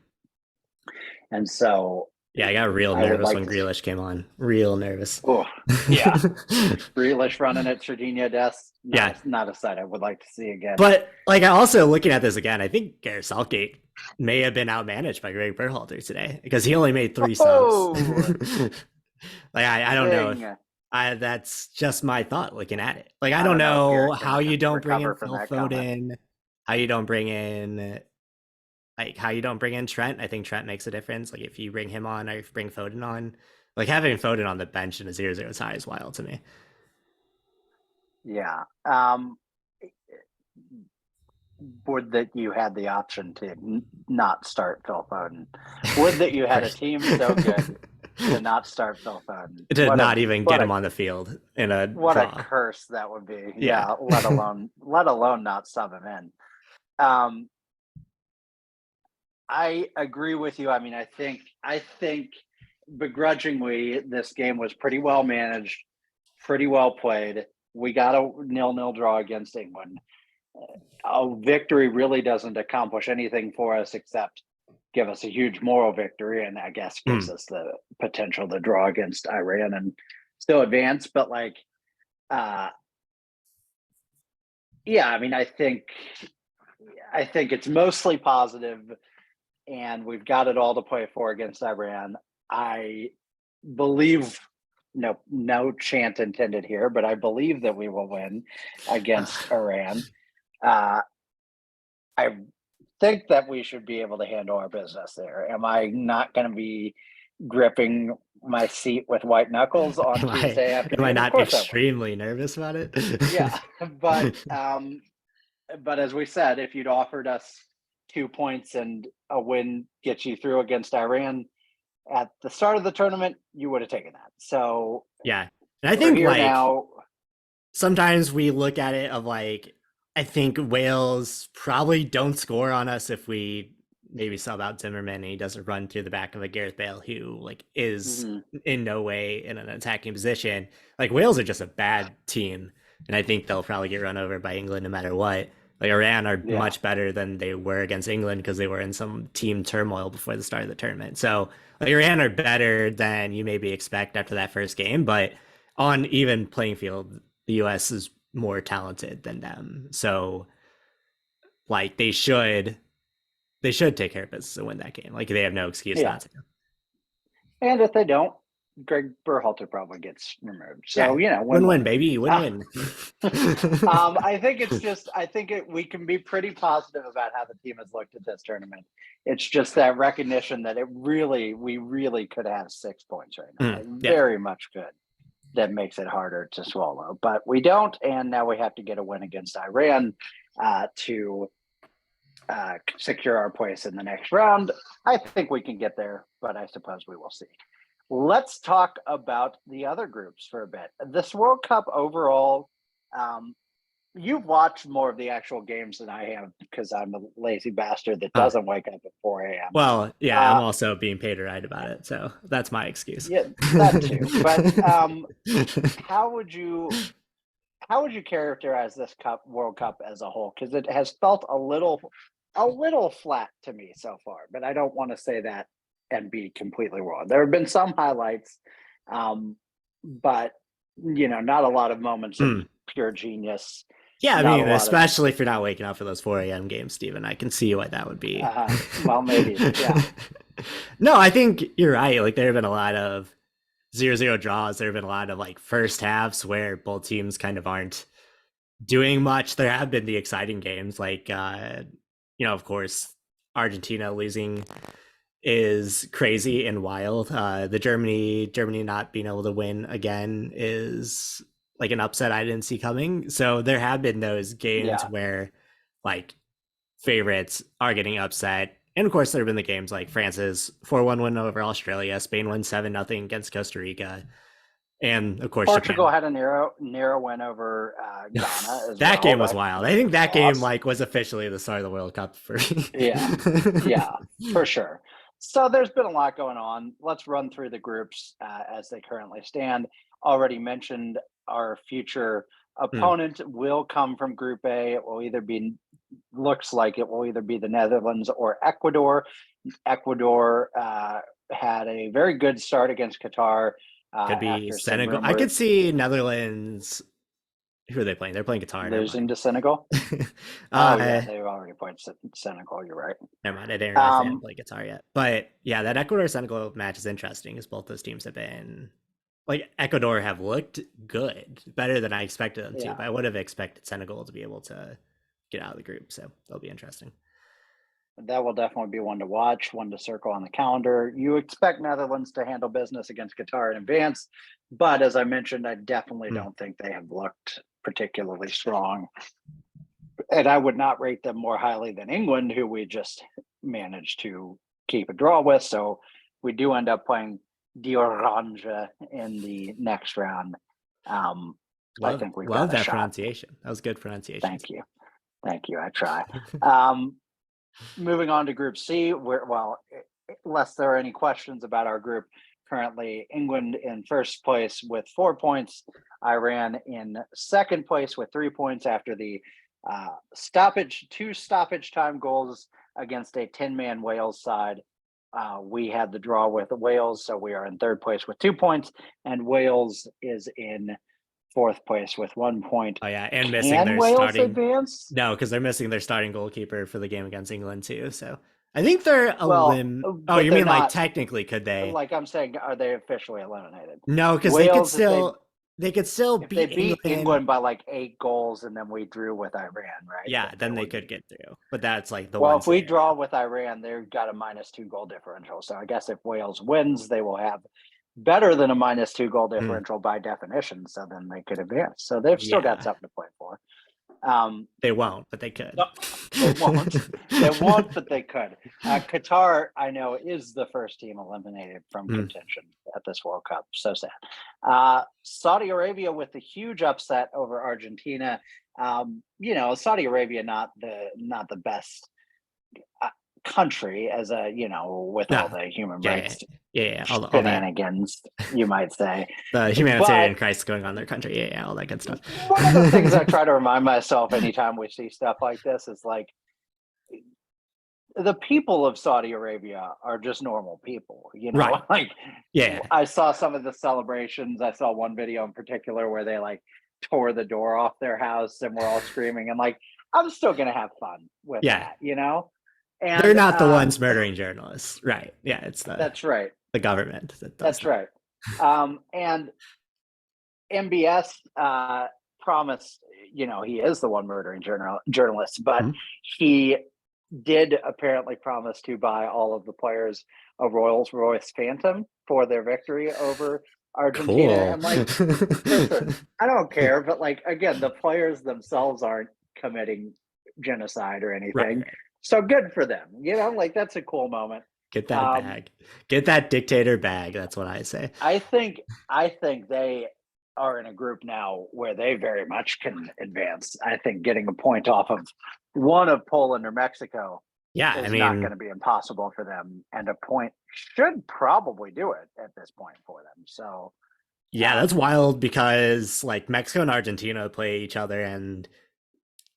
S1: And so
S2: Yeah, I got real
S1: I would
S2: nervous
S1: like
S2: when
S1: to.
S2: Grealish came on. Real nervous.
S1: Oh, yeah. Grealish running at Sardinia death,
S2: Yeah,
S1: not a sight I would like to see again.
S2: but like I also looking at this again, I think Gareth Southgate may have been outmanaged by Greg Berhalter today because he only made 3 subs.
S1: Oh,
S2: Like I don't know if
S1: zing.
S2: that's just my thought looking at it. Like I
S1: I
S2: don't
S1: don't know if
S2: know
S1: Garrett can
S2: how you don't bring in
S1: recover from
S2: Phil
S1: that comment.
S2: Foden, how you don't bring in how you don't bring in Trent. I think Trent makes a difference. Like if you bring him on or if you bring Foden on, like having Foden on the bench in a 0-0 tie is wild to me.
S1: Yeah. Would that you had the option to not start Phil Foden. Would that you had a team so good to not start Phil Foden.
S2: To not even get him on the field in a
S1: what a
S2: draw.
S1: curse that would be.
S2: Yeah.
S1: Yeah, let alone not sub him in. I agree with you. I mean, I think begrudgingly this game was pretty well managed, pretty well played. We got a 0-0 draw against England. A victory really doesn't accomplish anything for us except give us a huge moral victory, and I guess gives us the potential to draw against Iran and still advance. But yeah, I mean, I think it's mostly positive, and we've got it all to play for against Iran. I believe, no chant intended here, but I believe that we will win against Iran. I think that we should be able to handle our business there. Am I not going to be gripping my seat with white knuckles on Tuesday
S2: am I
S1: afternoon? Of
S2: not
S1: course I will.
S2: extremely nervous about it?
S1: Yeah, but as we said, if you'd offered us 2 points and a win gets you through against Iran at the start of the tournament, you would have taken that. So
S2: yeah. And I
S1: we're
S2: think
S1: here
S2: like
S1: now.
S2: sometimes we look at it of like I think Wales probably don't score on us if we maybe sub out Zimmerman and he doesn't run through the back of a Gareth Bale who like is in no way in an attacking position. Like Wales are just a bad team, and I think they'll probably get run over by England no matter what. Like Iran are
S1: Yeah.
S2: much better than they were against England because they were in some team turmoil before the start of the tournament. So like Iran are better than you maybe expect after that first game, but on even playing field, the US is more talented than them. So like they should take care of business and win that game. Like they have no excuse
S1: Yeah.
S2: not to.
S1: And if they don't, Greg Berhalter probably gets removed. So,
S2: win-win, baby, win-win.
S1: I think we can be pretty positive about how the team has looked at this tournament. It's just that recognition that we really could have 6 points right now. Very much could. That makes it harder to swallow, but we don't. And now we have to get a win against Iran to secure our place in the next round. I think we can get there, but I suppose we will see. Let's talk about the other groups for a bit. This World Cup overall, you've watched more of the actual games than I have because I'm a lazy bastard that doesn't wake up at 4 a.m.
S2: Well, yeah, I'm also being paid to write about it, so that's my excuse.
S1: Yeah, that too. But how would you characterize this World Cup as a whole? Because it has felt a little a little flat to me so far, but I don't want to say that and be completely wrong. There have been some highlights, but not a lot of moments of
S2: Hmm.
S1: pure genius.
S2: Yeah, I
S1: Not a
S2: mean,
S1: lot of
S2: especially if you're not waking up for those 4 a.m. games, Steven. I can see why that would be.
S1: well, maybe, yeah,
S2: No, I think you're right. Like, there have been a lot of 0-0 draws. There have been a lot of like first halves where both teams kind of aren't doing much. There have been the exciting games, like, of course, Argentina losing is crazy and wild. The Germany not being able to win again is like an upset I didn't see coming. So there have been those games
S1: yeah,
S2: where like favorites are getting upset. And of course, there have been the games like France's 4-1 win over Australia, Spain won 7-0 against Costa Rica, and of course
S1: Portugal
S2: Japan.
S1: had a narrow win over Ghana as
S2: That
S1: well.
S2: game was
S1: That
S2: wild. I
S1: was
S2: think that game
S1: awesome.
S2: like was officially the start of the World Cup for
S1: Yeah,
S2: me.
S1: yeah, for sure. So there's been a lot going on. Let's run through the groups as they currently stand. Already mentioned our future
S2: Hmm.
S1: opponent will come from Group A. It will either be, looks like it will either be the Netherlands or Ecuador. Ecuador had a very good start against Qatar
S2: Could be
S1: after some
S2: Senegal. I
S1: rumor
S2: could see Netherlands. Who are they playing? They're playing Qatar. Never
S1: losing
S2: mind.
S1: to Senegal. Oh yeah,
S2: uh,
S1: they've already played Senegal. You're right.
S2: Never mind. I didn't realize they hadn't
S1: Um,
S2: played Qatar yet. But yeah, that Ecuador Senegal match is interesting because both those teams have been like Ecuador have looked good, better than I expected them to.
S1: yeah,
S2: But I would have expected Senegal to be able to get out of the group. So that'll be interesting.
S1: that will definitely be one to watch, one to circle on the calendar. You expect Netherlands to handle business against Qatar in advance, but as I mentioned, I definitely
S2: Hmm.
S1: don't think they have looked particularly strong. And I would not rate them more highly than England, who we just managed to keep a draw with. So we do end up playing Orange in the next round. Um, I
S2: Love
S1: think we've
S2: love
S1: got a
S2: that
S1: shot.
S2: pronunciation. That was good pronunciation.
S1: Thank you. Thank you. I try. Um, moving on to Group C, where, well, unless there are any questions about our group, currently England in first place with 4 points, Iran in second place with 3 points after the two stoppage time goals against a 10-man Wales side. We had the draw with Wales, so we are in third place with 2 points, and Wales is in fourth place with 1 point.
S2: Oh yeah, and missing
S1: Can
S2: their
S1: Wales
S2: starting.
S1: advance?
S2: No, because they're missing their starting goalkeeper for the game against England too. So I think they're a
S1: Well,
S2: limb. Oh,
S1: but
S2: you
S1: they're
S2: mean like
S1: not,
S2: technically could they?
S1: like I'm saying, are they officially eliminated?
S2: No, because
S1: Wales,
S2: they could still
S1: if they
S2: beat
S1: beat
S2: England.
S1: England by like 8 goals and then we drew with Iran, right?
S2: Yeah,
S1: Then they
S2: then they
S1: would
S2: could
S1: be.
S2: get through. But that's like the
S1: Well,
S2: one
S1: if we
S2: scenario.
S1: draw with Iran, they've got a -2 goal differential. So I guess if Wales wins, they will have better than a -2 goal
S2: Hmm.
S1: differential by definition. So then they could advance. So they've still got
S2: Yeah,
S1: something to play for. Um,
S2: they won't, but they could.
S1: no, they won't. They won't, but they could. Qatar, I know, is the first team eliminated from
S2: Hmm.
S1: contention at this World Cup. So sad. Saudi Arabia with a huge upset over Argentina. Saudi Arabia not the best uh, country as a with all
S2: No,
S1: the human
S2: yeah, yeah,
S1: rights
S2: yeah, yeah. All that
S1: shenanigans, you might say.
S2: the
S1: But
S2: humanitarian crisis going on in their country. Yeah, yeah, all that good stuff.
S1: one of the things I try to remind myself anytime we see stuff like this is like the people of Saudi Arabia are just normal people,
S2: Right.
S1: like
S2: Yeah.
S1: I saw some of the celebrations. I saw one video in particular where they like tore the door off their house and we're all screaming and like I'm still gonna have fun with
S2: Yeah.
S1: that.
S2: They're
S1: And
S2: not the ones murdering journalists. Right. Yeah, it's
S1: that's right.
S2: the government that does
S1: That's
S2: that.
S1: right. And MBS promised, he is the one murdering journalists, but
S2: Hmm.
S1: he did apparently promise to buy all of the players a Rolls Royce Phantom for their victory over Argentina.
S2: Cool.
S1: And like, listen, I don't care, but like again, the players themselves aren't committing genocide or
S2: Right,
S1: anything.
S2: right.
S1: So good for them. Like that's a cool moment.
S2: Get that
S1: Um,
S2: bag. Get that dictator bag. That's what I say.
S1: I think I think they are in a group now where they very much can advance. I think getting a point off of one of Poland or Mexico
S2: Yeah, I
S1: is not going
S2: mean,
S1: to be impossible for them, and a point should probably do it at this point for them. So,
S2: yeah, that's
S1: um,
S2: wild because like Mexico and Argentina play each other and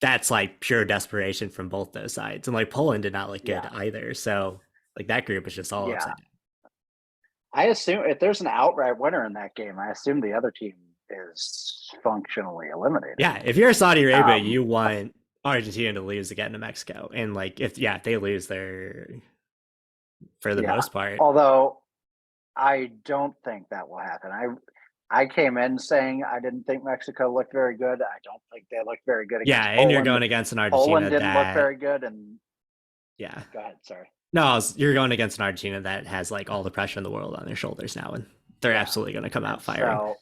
S2: that's like pure desperation from both those sides. And like Poland did not look good
S1: Yeah.
S2: either. So like that group is just all
S1: Yeah.
S2: upside down.
S1: I assume if there's an outright winner in that game, I assume the other team is functionally eliminated.
S2: Yeah, if you're Saudi Arabia,
S1: Um,
S2: you want Argentina to lose again to Mexico. And like if they lose, they're for the
S1: yeah.
S2: most part.
S1: Although I don't think that will happen. I came in saying I didn't think Mexico looked very good. I don't think they looked very good
S2: Yeah,
S1: against
S2: and you're
S1: Poland.
S2: going against an
S1: Poland
S2: Argentina
S1: didn't look
S2: that
S1: very good. And
S2: yeah.
S1: go ahead, sorry.
S2: No, you're going against an Argentina that has like all the pressure in the world on their shoulders now, and they're
S1: Yeah.
S2: absolutely going to come out
S1: And
S2: firing.
S1: so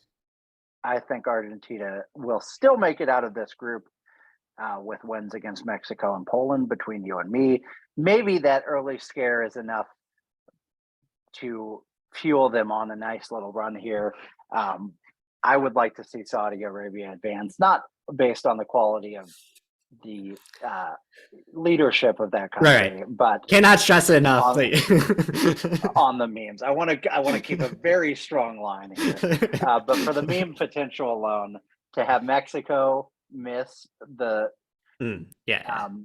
S1: I think Argentina will still make it out of this group with wins against Mexico and Poland between you and me. Maybe that early scare is enough to fuel them on a nice little run here. I would like to see Saudi Arabia advance, not based on the quality of the leadership of that country,
S2: Right.
S1: but
S2: Cannot stress it enough.
S1: on the memes. I want to keep a very strong line here, but for the meme potential alone, to have Mexico miss the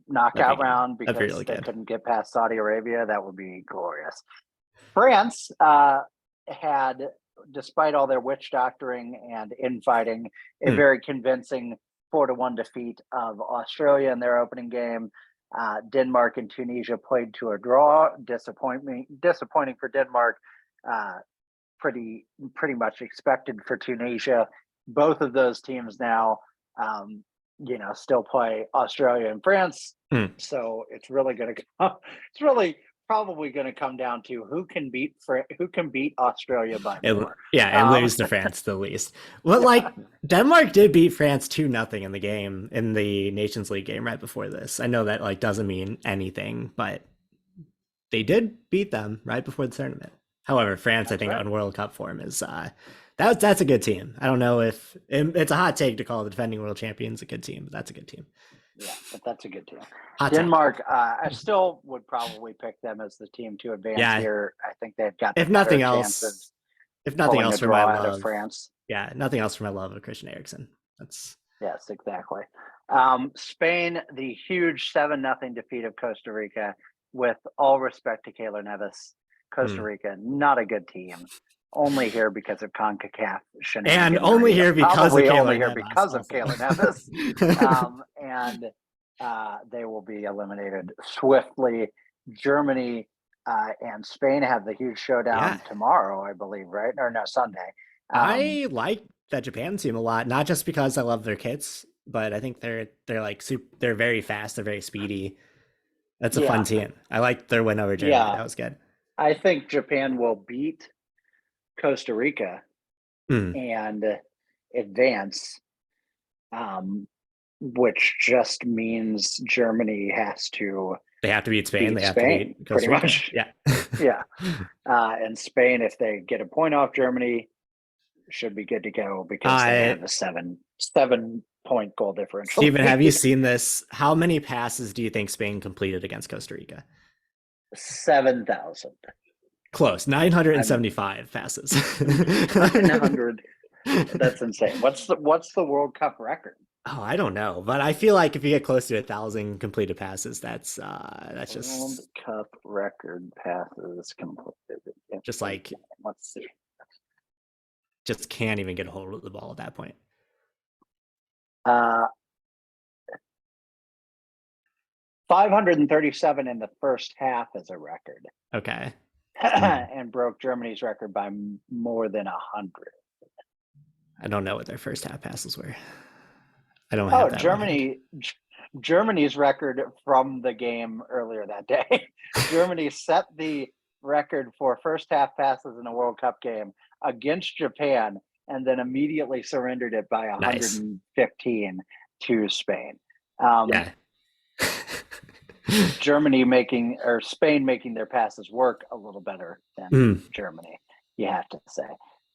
S1: knockout round because
S2: really
S1: they
S2: good.
S1: couldn't get past Saudi Arabia, that would be glorious. France had, despite all their witch doctoring and infighting, a very convincing 4-1 defeat of Australia in their opening game. Denmark and Tunisia played to a draw. Disappointing for Denmark. Pretty much expected for Tunisia. Both of those teams now, still play Australia and France. So it's really going to come. It's really probably going to come down to who can beat Australia by more.
S2: And lose to France the least. Well, like Denmark did beat France 2-0 in the game in the Nations League game right before this. I know that like doesn't mean anything, but they did beat them right before the tournament. However, France, I think, on World Cup form is that's a good team. I don't know if it's a hot take to call the defending world champions a good team, but that's a good team.
S1: Yeah, but that's a good team.
S2: Hot
S1: Denmark, I still would probably pick them as the team to advance here. I think they've got
S2: if nothing else for my love
S1: of France.
S2: Yeah, nothing else for my love of Christian Eriksen.
S1: Yes, exactly. Spain, the huge 7-0 defeat of Costa Rica. With all respect to Keylor Navas, Costa Rica, not a good team. Only here because of CONCACAF shenanigans.
S2: And only here because of
S1: Keylor Navas. And they will be eliminated swiftly. Germany and Spain have the huge showdown tomorrow, I believe, right? Or no, Sunday.
S2: I like that Japan team a lot, not just because I love their kits, but I think they're like they're very fast, they're very speedy. That's a fun team. I like their win over Germany. That was good.
S1: I think Japan will beat Costa Rica and advance, which just means Germany has to.
S2: They have to beat Spain. They have to beat
S1: Costa Rica. Much. Yeah. And Spain, if they get a point off Germany, should be good to go because they have a 7-point goal differential.
S2: Steven, have you seen this? How many passes do you think Spain completed against Costa Rica?
S1: 7,000.
S2: Close. 975 passes.
S1: 900. That's insane. What's the World Cup record?
S2: Oh, I don't know, but I feel like if you get close to 1,000 completed passes, that's just
S1: World Cup record passes completed.
S2: Just like
S1: let's see.
S2: Just can't even get a hold of the ball at that point.
S1: 537 in the first half is a record.
S2: Okay.
S1: And broke Germany's record by more than 100.
S2: I don't know what their first half passes were. I don't have that.
S1: Germany's record from the game earlier that day. Germany set the record for first half passes in a World Cup game against Japan and then immediately surrendered it by 115 to Spain. Spain making their passes work a little better than Germany, you have to say.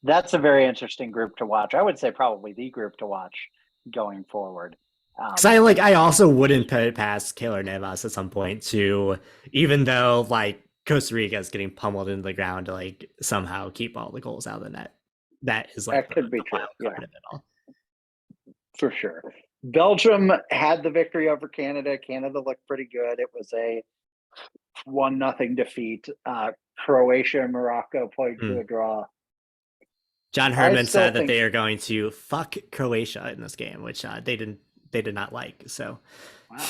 S1: That's a very interesting group to watch. I would say probably the group to watch going forward.
S2: Because I also wouldn't put it past Keylor Navas at some point to, even though like Costa Rica is getting pummeled into the ground to like somehow keep all the goals out of the net. That is like
S1: that could be true. Yeah.
S2: Of it all.
S1: For sure. Belgium had the victory over Canada. Canada looked pretty good. It was a 1-0 defeat. Croatia and Morocco played to a draw.
S2: John
S1: I
S2: Herdman
S1: still
S2: said that
S1: think
S2: they are going to fuck Croatia in this game, which they did not like. So,
S1: wow,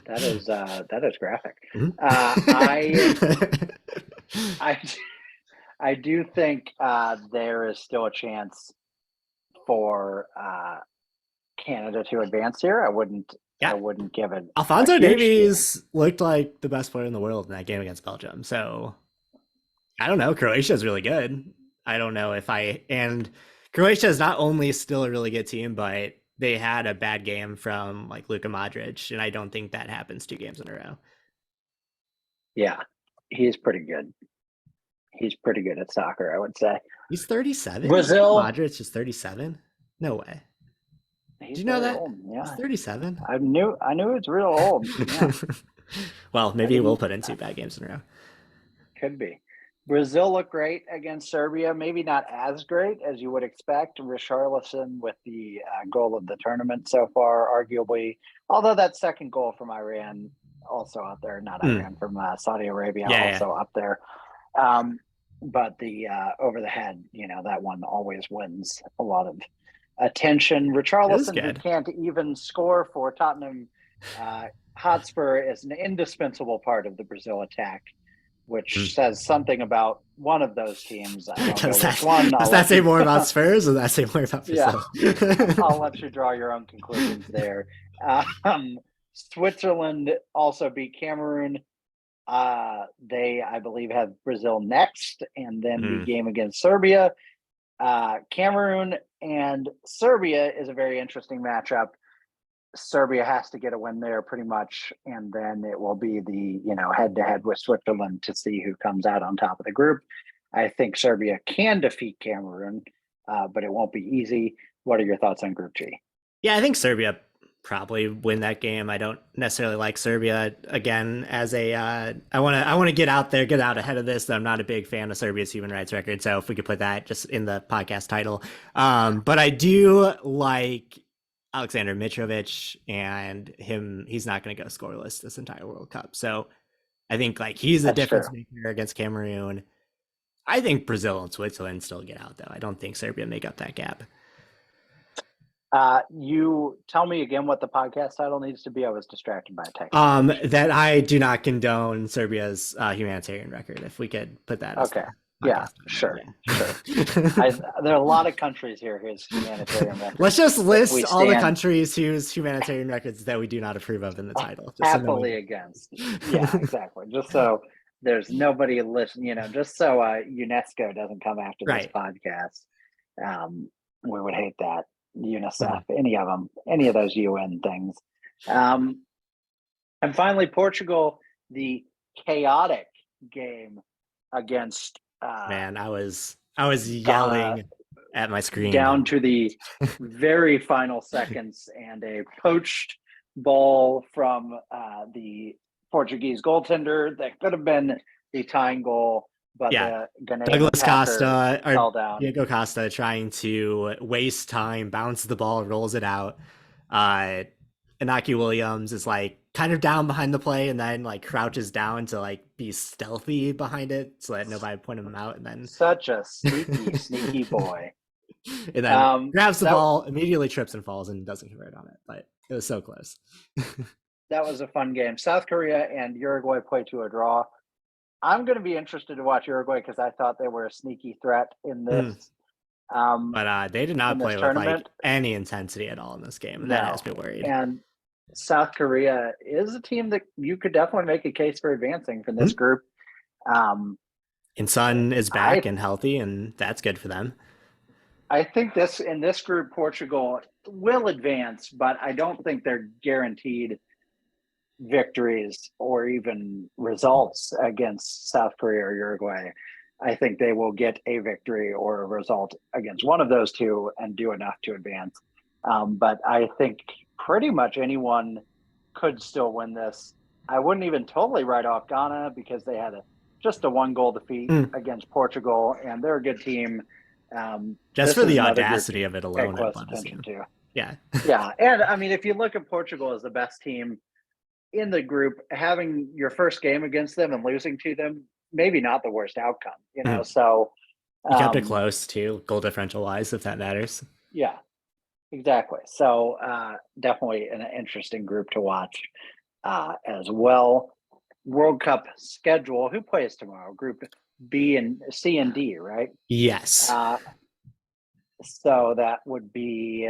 S1: that is graphic.
S2: Mhm.
S1: I I do think there is still a chance for Canada to advance here. I
S2: Yeah,
S1: wouldn't give it a
S2: Alfonso
S1: huge chance.
S2: Davies looked like the best player in the world in that game against Belgium. So I don't know. Croatia is really good. I don't know if I and Croatia is not only still a really good team, but they had a bad game from like Luka Modric, and I don't think that happens 2 games in a row.
S1: Yeah, he's pretty good. He's pretty good at soccer, I would say.
S2: He's 37.
S1: Brazil,
S2: Modric is 37. No way. Do
S1: he's
S2: you know
S1: very
S2: that
S1: old.
S2: he's
S1: Yeah,
S2: 37?
S1: I knew it's real old. Yeah,
S2: Well,
S1: I
S2: maybe we'll
S1: didn't.
S2: put in 2 bad games in a row.
S1: Could be. Brazil looked great against Serbia. Maybe not as great as you would expect. Richarlison with the goal of the tournament so far, arguably. Although that second goal from Iran also out there, not Iran, from Saudi Arabia,
S2: Yeah, yeah.
S1: also up there. Um, but the over the head, that one always wins a lot of attention.
S2: It was
S1: Richarlison, who
S2: good.
S1: can't even score for Tottenham Hotspur, is an indispensable part of the Brazil attack, which says something about one of those teams. I don't know which one.
S2: Does that say more about Spurs or does that say more about
S1: Yeah,
S2: Brazil?
S1: I'll let you draw your own conclusions there. Switzerland also beat Cameroon. They, I believe, have Brazil next, and then the game against Serbia. Cameroon and Serbia is a very interesting matchup. Serbia has to get a win there pretty much, and then it will be the head-to-head with Switzerland to see who comes out on top of the group. I think Serbia can defeat Cameroon, but it won't be easy. What are your thoughts on Group G?
S2: Yeah, I think Serbia probably win that game. I don't necessarily like Serbia again as a I want to get out there, get out ahead of this. I'm not a big fan of Serbia's human rights record, so if we could put that just in the podcast title. But I do like Alexander Mitrovic, and he's not going to go scoreless this entire World Cup. So I think like he's the difference maker against Cameroon. I think Brazil and Switzerland still get out though. I don't think Serbia make up that gap.
S1: You tell me again what the podcast title needs to be. I was distracted by a text.
S2: That I do not condone Serbia's humanitarian record. If we could put that.
S1: Okay. Yeah, sure. There are a lot of countries here whose humanitarian records.
S2: Let's just list all the countries whose humanitarian records that we do not approve of in the title.
S1: Just happily against. Yeah, exactly. Just so there's nobody listening, just so UNESCO doesn't come after this podcast. We would hate that. UNICEF, any of them, any of those UN things. And finally, Portugal, the chaotic game against
S2: man, I was yelling at my screen
S1: down to the very final seconds, and a poached ball from the Portuguese goaltender that could have been the tying goal, but the
S2: Douglas Costa
S1: fell down.
S2: Diego Costa trying to waste time, bounces the ball, rolls it out. Inaki Williams is like kind of down behind the play and then like crouches down to like be stealthy behind it so that nobody point him out, and then
S1: such a sneaky boy.
S2: And then grabs the ball, immediately trips and falls and doesn't convert on it, but it was so close.
S1: That was a fun game. South Korea and Uruguay played to a draw. I'm going to be interested to watch Uruguay because I thought they were a sneaky threat in this.
S2: But they did not play with like any intensity at all in this game, and that has me worried.
S1: And South Korea is a team that you could definitely make a case for advancing from this group.
S2: And Son is back and healthy, and that's good for them.
S1: I think in this group, Portugal will advance, but I don't think they're guaranteed victories or even results against South Korea or Uruguay. I think they will get a victory or a result against one of those two and do enough to advance. But I think pretty much anyone could still win this. I wouldn't even totally write off Ghana because they had just a 1-goal defeat against Portugal, and they're a good team.
S2: Just for the audacity of it alone,
S1: close attention to.
S2: Yeah.
S1: Yeah, and I mean, if you look at Portugal as the best team in the group, having your first game against them and losing to them, maybe not the worst outcome, you know.
S2: Mhm.
S1: So,
S2: You kept it
S1: um,
S2: close too, goal differential wise, if that matters.
S1: yeah, exactly. So, definitely an interesting group to watch as well. World Cup schedule. Who plays tomorrow? Group B and C and D, right?
S2: Yes.
S1: Uh, so that would be.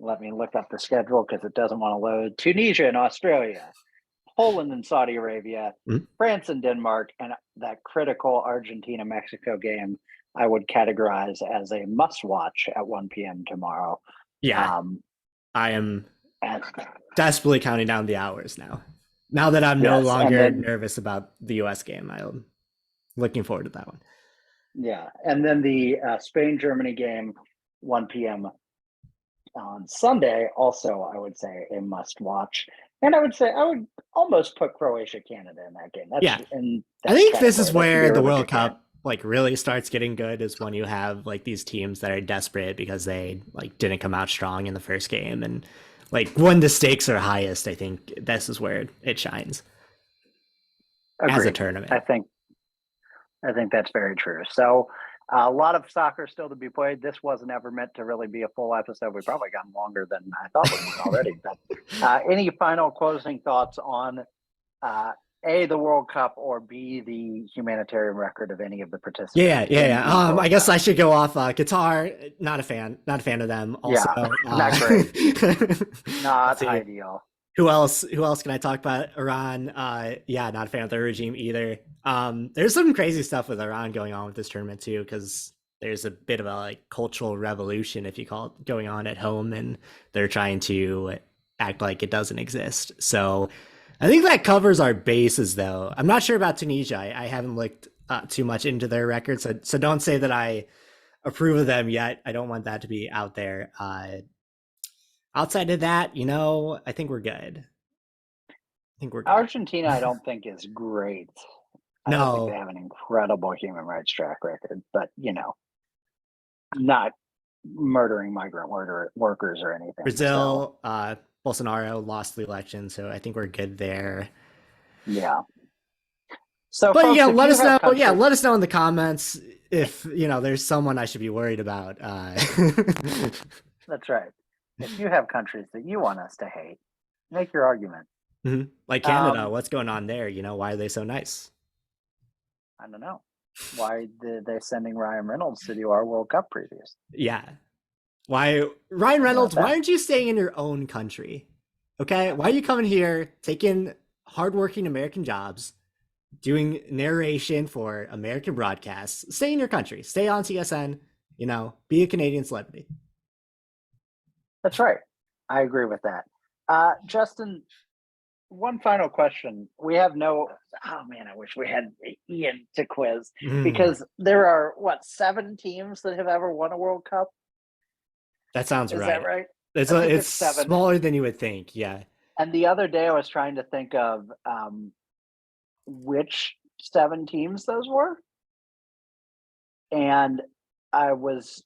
S1: Let me look up the schedule because it doesn't want to load. Tunisia and Australia, Poland and Saudi Arabia,
S2: Mhm.
S1: France and Denmark, and that critical Argentina Mexico game I would categorize as a must watch at 1 p.m. tomorrow.
S2: Yeah.
S1: Um,
S2: I am
S1: and
S2: desperately counting down the hours now. Now that I'm no
S1: yes, and
S2: longer
S1: then
S2: nervous about the US game, I'm looking forward to that one.
S1: yeah, and then the Spain Germany game 1 p.m. on Sunday. Also, I would say a must watch. And I would say I would almost put Croatia Canada in that game. That's
S2: Yeah.
S1: in
S2: I
S1: that
S2: think this is
S1: category. That should be
S2: where
S1: a
S2: the
S1: really
S2: World
S1: good game.
S2: Cup like really starts getting good is when you have like these teams that are desperate because they like didn't come out strong in the first game, and like when the stakes are highest, I think this is where it shines as a
S1: Agreed. I
S2: tournament.
S1: think I think that's very true. So a lot of soccer still to be played. This wasn't ever meant to really be a full episode. We probably gotten longer than I thought we would already. But any final closing thoughts on A, the World Cup, or B, the humanitarian record of any of the
S2: Yeah,
S1: participants
S2: yeah,
S1: in
S2: yeah.
S1: the
S2: I
S1: World
S2: guess
S1: Cup?
S2: I should go off Qatar. Not a fan of them. Also,
S1: Yeah, not great.
S2: let's
S1: Not
S2: see.
S1: ideal.
S2: Who else can I talk about? Iran. Yeah, not a fan of their regime either. There's some crazy stuff with Iran going on with this tournament too, because there's a bit of a like cultural revolution, if you call it, going on at home, and they're trying to act like it doesn't exist. So I think that covers our bases, though. I'm not sure about Tunisia. I haven't looked too much into their records, so don't say that I approve of them yet. I don't want that to be out there. Outside of that, I think we're good. I think we're good.
S1: Argentina, I don't think is great. I don't think they
S2: No,
S1: have an incredible human rights track record, but not murdering migrant workers or anything. So
S2: Brazil, Bolsonaro lost the election, so I think we're good there.
S1: yeah. So
S2: But yeah,
S1: folks, if
S2: let
S1: you
S2: us know.
S1: have
S2: Yeah,
S1: country,
S2: let us know in the comments if there's someone I should be worried about.
S1: that's right. If you have countries that you want us to hate, make your argument.
S2: Like Canada,
S1: Um,
S2: what's going on there? Why are they so nice?
S1: I don't know. Why did they sending Ryan Reynolds to do our World Cup previews?
S2: Yeah. Why, Ryan
S1: Think about
S2: Reynolds? Why
S1: that.
S2: aren't you staying in your own country? Okay, why are you coming here, taking hardworking American jobs, doing narration for American broadcasts? Stay in your country. Stay on TSN. Be a Canadian celebrity.
S1: That's right. I agree with that. Justin, one final question. We have no. Oh man, I wish we had Ian to quiz
S2: Mm,
S1: because there are what 7 teams that have ever won a World Cup.
S2: that sounds
S1: Is that
S2: right.
S1: right?
S2: It's
S1: I think
S2: it's
S1: it's seven.
S2: smaller than you would think. Yeah.
S1: And the other day I was trying to think of which 7 teams those were, and I was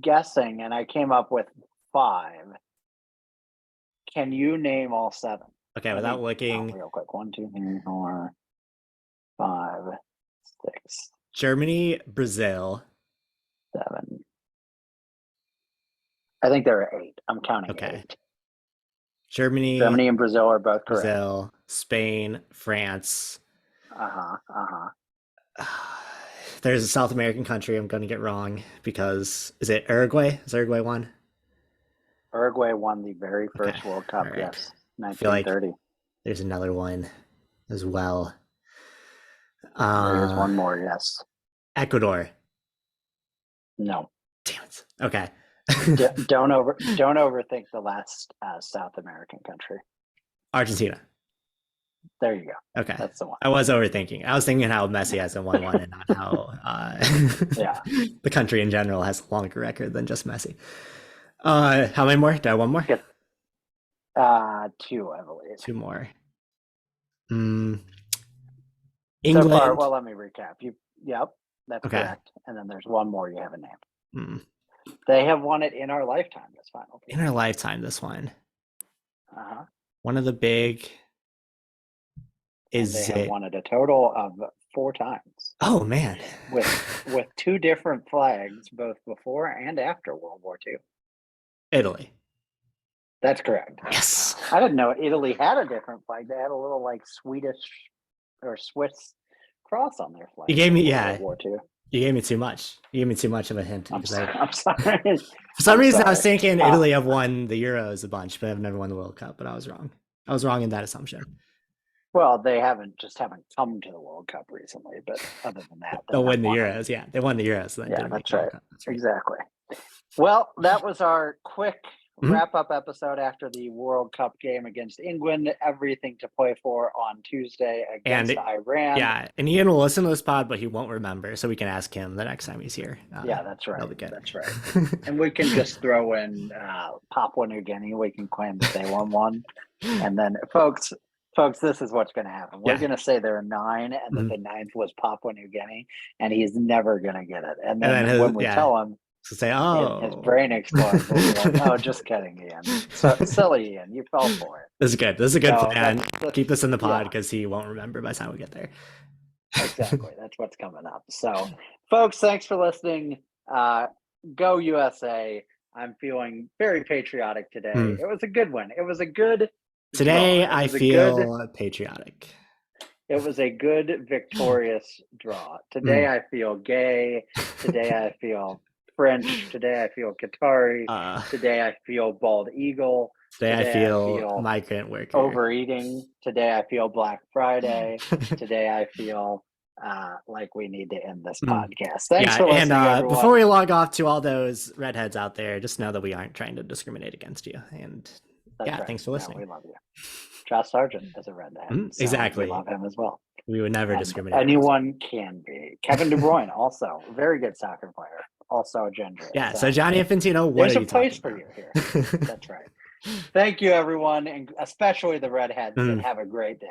S1: guessing, and I came up with 5. Can you name all 7?
S2: Okay,
S1: Let
S2: without
S1: me count
S2: looking,
S1: real quick. 1, 2, 3, 4, 5, 6,
S2: Germany, Brazil.
S1: 7. I think there are 8. I'm counting
S2: Okay,
S1: 8.
S2: Germany,
S1: Germany and Brazil are both correct.
S2: Brazil, Spain, France.
S1: Uh-huh. Uh-huh.
S2: There's a South American country I'm going to get wrong because is it Uruguay? Is Uruguay one?
S1: Uruguay won the very
S2: Okay,
S1: first World
S2: all
S1: Cup,
S2: right.
S1: yes,
S2: I feel like
S1: 1930.
S2: there's another one as well.
S1: There is
S2: Uh,
S1: one more, yes.
S2: Ecuador.
S1: No.
S2: Damn it. Okay.
S1: Don't overthink the last South American country.
S2: Argentina.
S1: There you go.
S2: Okay.
S1: That's the one.
S2: I was overthinking. I was thinking how Messi hasn't won one and not how
S1: Yeah.
S2: the country in general has a longer record than just Messi. How many more? Do I have one more?
S1: Get 2, I believe.
S2: Two more. Mm,
S1: So far,
S2: England.
S1: well, let me recap. Yep, that's
S2: Okay.
S1: correct. And then there's one more you haven't named.
S2: Mm.
S1: They have won it in our lifetime, this Final Four.
S2: In our lifetime, this one.
S1: Uh-huh.
S2: One of the big.
S1: And they have won it a total of 4 times.
S2: Oh, man.
S1: With 2 different flags, both before and after World War II.
S2: Italy.
S1: That's correct.
S2: Yes.
S1: I didn't know Italy had a different flag. They had a little like Swedish or Swiss cross on their flag.
S2: You gave me,
S1: World War II.
S2: You gave me too much. You gave me too much of a hint.
S1: I'm sorry.
S2: For some reason, I was thinking Italy have won the Euros a bunch, but have never won the World Cup. But I was wrong. I was wrong in that assumption.
S1: Well, they haven't come to the World Cup recently, but other than that,
S2: they'll win the Euros. Yeah, they won the Euros.
S1: Yeah, that's right. Exactly. Well, that was our quick wrap-up episode after the World Cup game against England. Everything to play for on Tuesday against Iran.
S2: Yeah, and Ian will listen to this pod, but he won't remember, so we can ask him the next time he's here.
S1: Yeah, that's right. That's right. And we can just throw in Papua New Guinea. We can claim that they won one, and then folks, this is what's going to happen. We're going to say there are 9 and that the 9th was Papua New Guinea, and he's never going to get it. And then when we tell him,
S2: so say, oh,
S1: his brain explodes. We'll be like, oh, just kidding, Ian. So silly, Ian. You fell for it.
S2: This is good. This is a good plan. Keep this in the pod because he won't remember by the time we get there.
S1: Exactly. That's what's coming up. So, folks, thanks for listening. Go USA. I'm feeling very patriotic today. It was a good one. It was a good.
S2: Today, I feel patriotic.
S1: It was a good, victorious draw. Today, I feel gay. Today, I feel French. Today, I feel Qatari. Today, I feel bald eagle.
S2: Today, I feel migrant worker.
S1: Overeating. Today, I feel Black Friday. Today, I feel like we need to end this podcast. Thanks for listening, everyone.
S2: Before we log off to all those redheads out there, just know that we aren't trying to discriminate against you. And right. Thanks for listening.
S1: No, we love you. Josh Sargent is a redhead. So
S2: exactly.
S1: We love him as well.
S2: We would never discriminate.
S1: Anyone can be. Kevin De Bruyne, also a very good soccer player, also a gender.
S2: Yeah. So Johnny Infantino, what
S1: there's
S2: are you
S1: a place
S2: for
S1: you here. That's right. Thank you, everyone, and especially the redheads. And have a great day.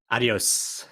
S2: Adios.